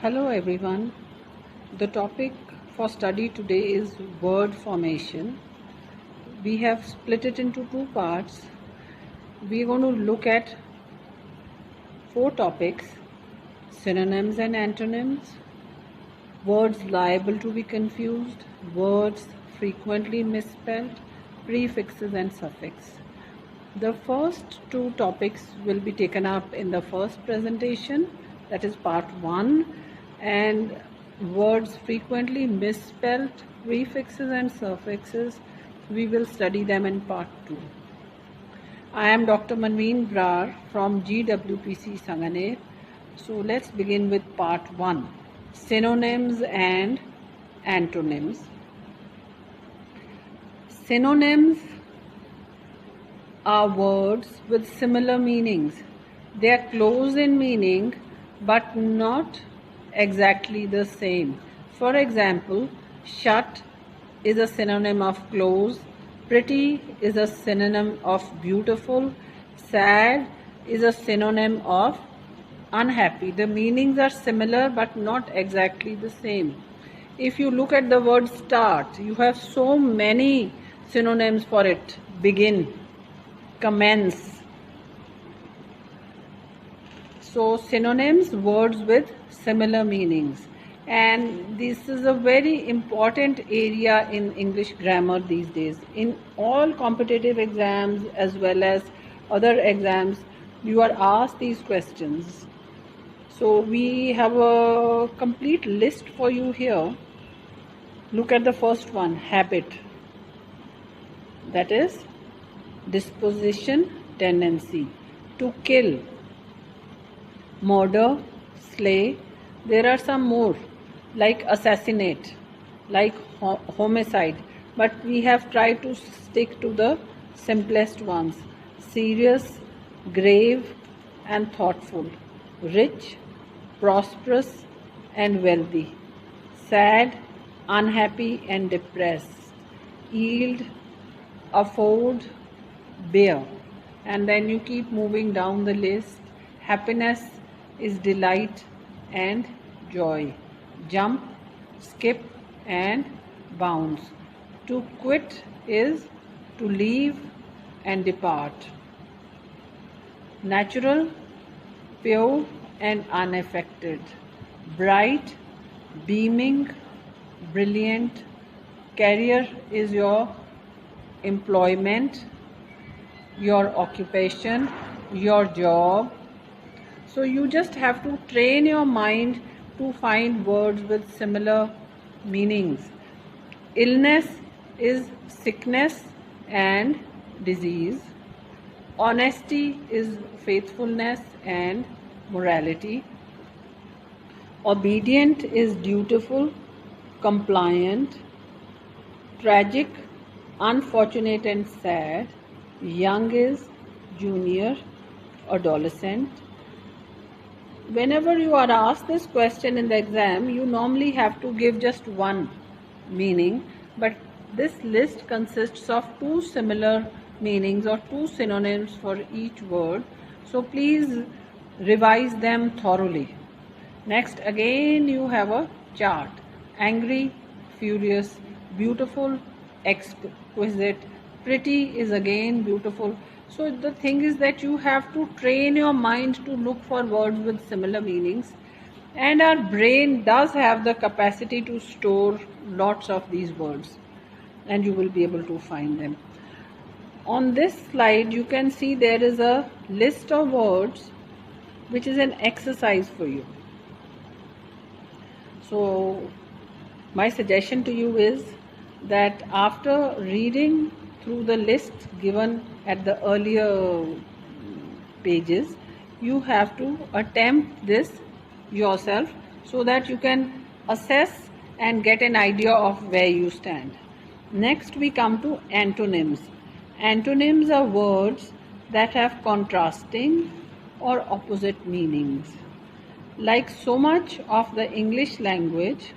Hello everyone. The topic for study today is word formation. We have split it into two parts. We are going to look at four topics: synonyms and antonyms, words liable to be confused, words frequently misspelled, prefixes and suffix. The first two topics will be taken up in the first presentation, that is part 1, and words frequently misspelled, prefixes and suffixes, we will study them in part 2. I am Dr. Manveen Brar from GWPC Sanganer. So let's begin with part 1, synonyms and antonyms. Synonyms are words with similar meanings. They are close in meaning but not exactly the same. For example, shut is a synonym of close, pretty is a synonym of beautiful, sad is a synonym of unhappy. The meanings are similar but not exactly the same. If you look at the word start, you have so many synonyms for it: begin, commence. So synonyms, words with similar meanings, and this is a very important area in English grammar these days. In all competitive exams as well as other exams, you are asked these questions. So we have a complete list for you here. Look at the first one: habit. That is disposition, tendency. To kill, murder, slay. There are some more like assassinate, like homicide, but we have tried to stick to the simplest ones: serious, grave and thoughtful, rich, prosperous and wealthy, sad, unhappy and depressed, yield, afford, bear. And then you keep moving down the list. Happiness is delight and joy, jump, skip and bounce. To quit is to leave and depart. Natural, pure and unaffected, bright, beaming, brilliant. Career is your employment, your occupation, your job. So you just have to train your mind to find words with similar meanings. Illness is sickness and disease. Honesty is faithfulness and morality. Obedient is dutiful, compliant. Tragic, unfortunate and sad. Young is junior, adolescent. Whenever you are asked this question in the exam, you normally have to give just one meaning, but this list consists of two similar meanings or two synonyms for each word. So please revise them thoroughly. Next, again you have a chart: angry, furious, beautiful, exquisite, pretty is again beautiful. So the thing is that you have to train your mind to look for words with similar meanings, and our brain does have the capacity to store lots of these words, and you will be able to find them. On this slide you can see there is a list of words which is an exercise for you. So my suggestion to you is that after reading through the list given at the earlier pages, you have to attempt this yourself so that you can assess and get an idea of where you stand. Next we come to antonyms. Antonyms are words that have contrasting or opposite meanings. Like so much of the English language,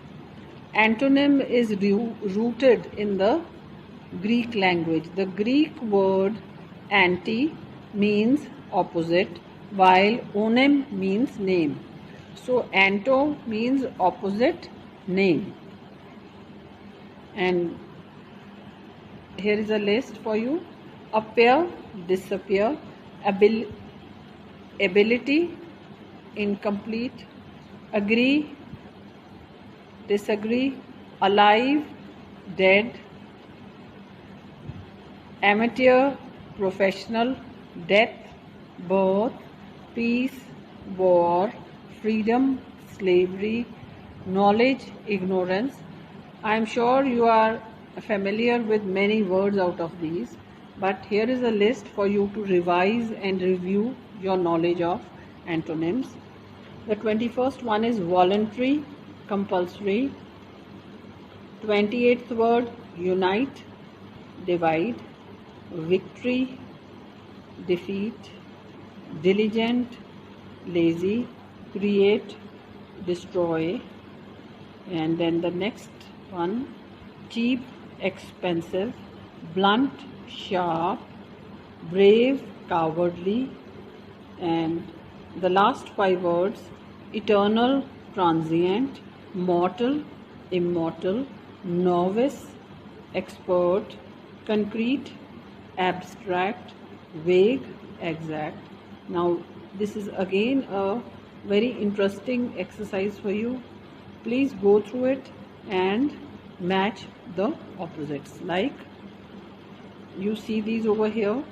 antonym is rooted in the Greek language. The Greek word anti means opposite, while onym means name. So anto means opposite, name. And here is a list for you: appear, disappear, ability, incomplete, agree, disagree, alive, dead, amateur, professional, death, birth, peace, war, freedom, slavery, knowledge, ignorance. I am sure you are familiar with many words out of these, but here is a list for you to revise and review your knowledge of antonyms. The 21st one is voluntary, compulsory. 28th word, unite, divide, victory, defeat, diligent, lazy, create, destroy. And then the next one, cheap, expensive, blunt, sharp, brave, cowardly. And the last 5 words, eternal, transient, mortal, immortal, novice, expert, concrete, abstract, vague, exact. Now this is again a very interesting exercise for you. Please go through it and match the opposites. Like you see these over here.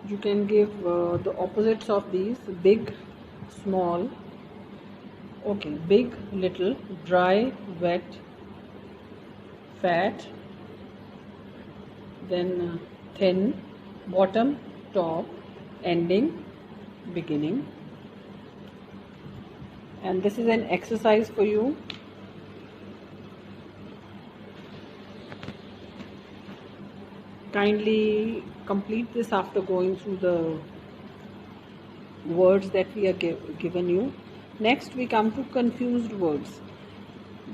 You can give the opposites of these: big, small. Okay, big, little, dry, wet, fat, then thin, bottom, top, ending, beginning. And this is an exercise for you. Kindly complete this after going through the words that we are given you. Next we come to confused words.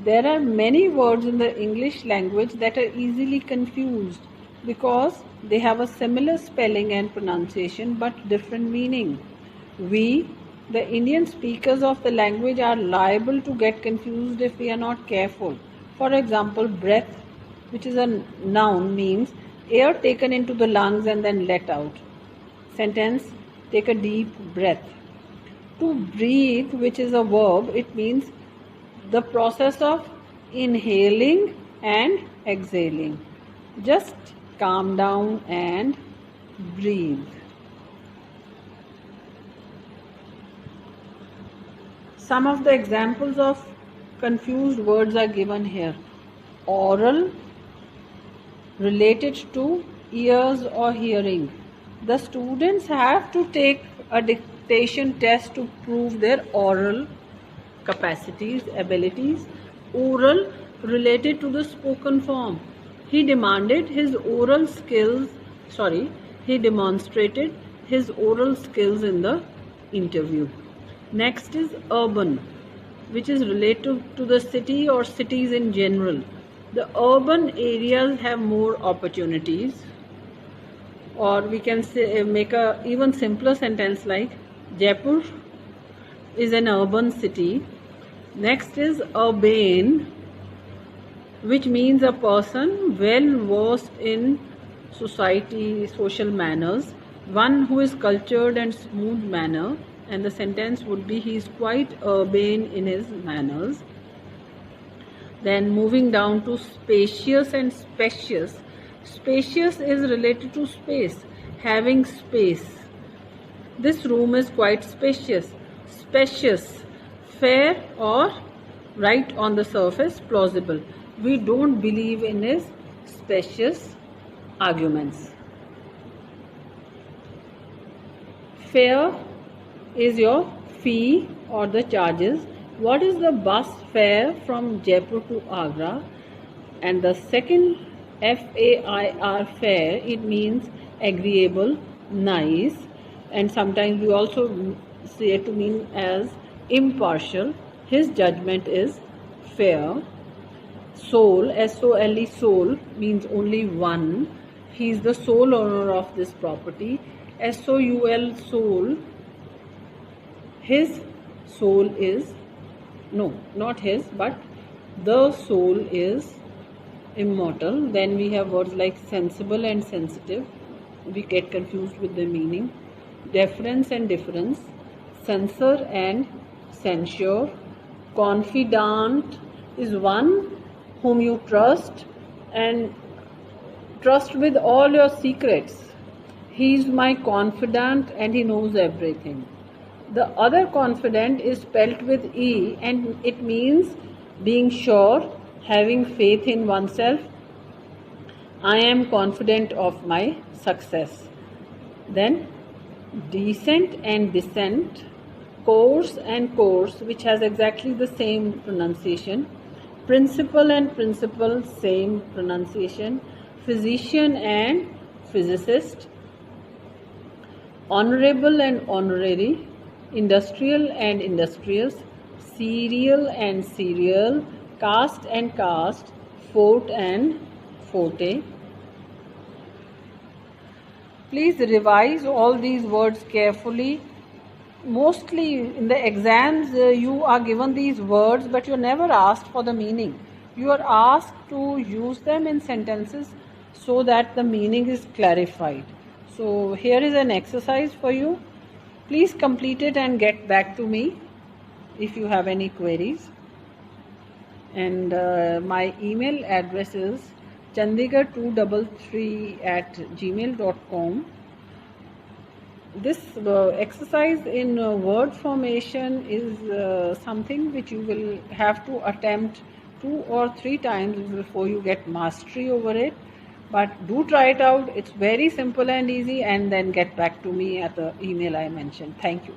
There are many words in the English language that are easily confused because they have a similar spelling and pronunciation but different meaning. We, the Indian speakers of the language, are liable to get confused if we are not careful. For example, breath, which is a noun, means air taken into the lungs and then let out. Sentence, take a deep breath. To breathe, which is a verb, it means the process of inhaling and exhaling. Just calm down and breathe. Some of the examples of confused words are given here. Oral, related to ears or hearing. The students have to take a dictation test to prove their oral capacities, abilities. Oral, related to the spoken form. He demonstrated his oral skills in the interview. Next is urban, which is related to the city or cities in general. The urban areas have more opportunities. Or we can say, make a even simpler sentence like Jaipur is an urban city. Next is urbane, which means a person well versed in society, social manners, one who is cultured and smooth manner, and the sentence would be he is quite urbane in his manners. Then moving down to spacious and spacious. Spacious is related to space, having space. This room is quite spacious. Spacious, fair or right on the surface, plausible. We don't believe in his specious arguments. Fare is your fee or the charges. What is the bus fare from Jaipur to Agra? And the second FAIR, fare, it means agreeable, nice. and sometimes we also say to mean as impartial. His judgment is fair. Soul, S-O-L-E, soul means only one. He is the sole owner of this property. S-O-U-L, soul. His soul is, no, not his, but the soul is immortal. Then we have words like sensible and sensitive. We get confused with the meaning. Deference and difference. Censor and censure. Confidant is one whom you trust and trust with all your secrets. He is my confidant and he knows everything. The other confident is spelt with E and it means being sure, having faith in oneself. I am confident of my success. Then decent and descent, course and course, which has exactly the same pronunciation. Principle and principle, same pronunciation. Physician and physicist. Honorable and honorary. Industrial and industrious. Serial and serial. Caste and caste. Fort and forte. Please revise all these words carefully. Mostly in the exams you are given these words, but you're never asked for the meaning. You are asked to use them in sentences so that the meaning is clarified. So here is an exercise for you. Please complete it and get back to me if you have any queries. And my email address is chandigarh233@gmail.com. This exercise in word formation is something which you will have to attempt 2 or 3 times before you get mastery over it. But do try it out. It's very simple and easy, and then get back to me at the email I mentioned. Thank you.